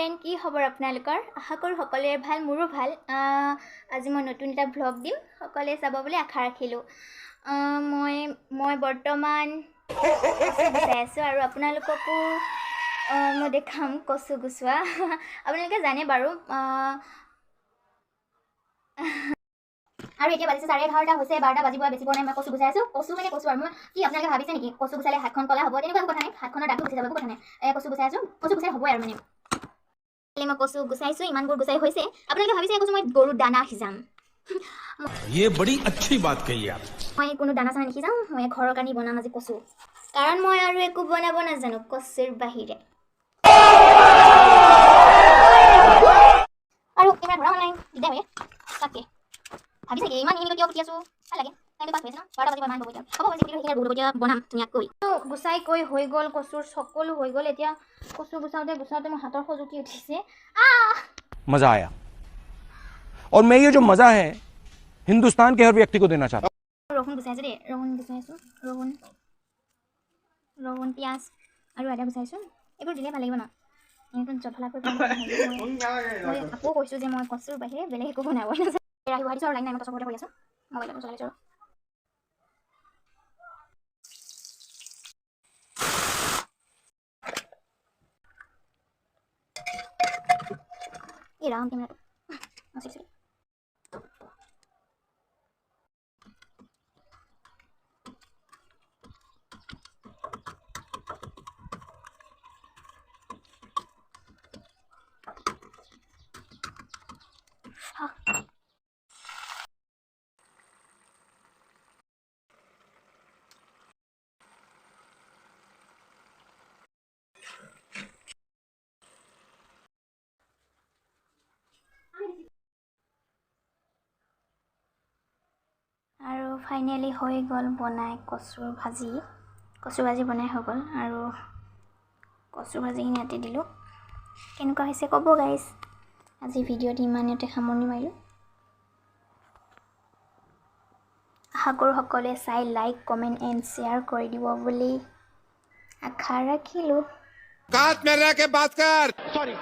friend কি খবৰ আপোনালোকৰ আশা কৰোঁ সকলোৰে ভাল মোৰো ভাল আজি মই নতুন এটা ভ্লগ দিম সকলোৱে চাব বুলি আশা ৰাখিলোঁ মই বৰ্তমান গুচাই আছোঁ আৰু আপোনালোককো মই দেখাম কচু গুচোৱা আপোনালোকে জানে বাৰু আৰু এতিয়া বাজিছে 11:30 হৈছে 12টা বাজিব বেছি পোৱা নাই মই কচু গুচাই আছোঁ কচু মানে কচু আৰু মই কি আপোনালোকে ভাবিছে নেকি কচু গুচালে হাতখন কলা হ'ব তেনেকুৱা কথা নাই হাতখনৰ দাগটো গুচি যাব একো কথা নাই কচু গুচাই আছোঁ কচু গুচাই হ'বই আৰু মানে मैं कचु गुसाइছো इमानবোৰ गुसाই হৈছে আপোনালোকে ভাবিছে কচু মই গৰুৰ দানা খিজাম ये बड़ी अच्छी बात कही आप মই কোনো দানা চানা নিখিজাম মই ঘৰৰ কানি বনাম আজি কচু কাৰণ মই আৰু একো বনাব নাজানো কচুৰ বাহিৰে আৰু কেমেৰা ধৰা নাই দিদা হয় তাকে ভাবিছে কি ইমান ইনিলো কিয় উঠি আছো ভাল লাগে টাইম পাছ হৈছে না 12টা বাজিব মান হ'ব এতিয়া হ'ব হৈছে কিন্তু বহুত বঢ়িয়া বনাম ধুনীয়াকৈ গুচাই কৈ হৈ গ'ল কচুৰ সকলো হৈ গ'ল এতিয়া কচু গুচাওতে মোৰ হাতৰ খজুতি উঠিছে मजा आया और मैं ये जो मजा है हिंदुस्तान के हर व्यक्ति को देना चाहता हूँ रोहन गुसाइছো दे रोहन गुसाइছো रोहन पियाज আৰু আদা গুচাইছো এইবোৰ দিলে ভাল লাগিব না এনেকৈ জফলাকৈ মই আকৌ কৈছোঁ যে মই কচুৰ বাহিৰে বেলেগ একো বনাব নাজানো ৰাহি ভাৰিছো আৰু লাইন নাই মই চবতে কৰি আছোঁ মোবাইলটো চলাইছো এই ৰাউণ্ড কেমেৰাটো আছে আৰু ফাইনেলি হৈ গ'ল বনাই কচুৰ ভাজি বনাই হৈ গ'ল আৰু কচুৰ ভাজিখিনি ইয়াতে দিলোঁ কেনেকুৱা হৈছে ক'ব গাইজ আজি ভিডিঅ'টো ইমানতে সামৰণি মাৰিলোঁ আশা কৰোঁ সকলোৱে চাই লাইক কমেণ্ট এণ্ড শ্বেয়াৰ কৰি দিব বুলি আশা ৰাখিলোঁ बात में रह के बात कर सॉरी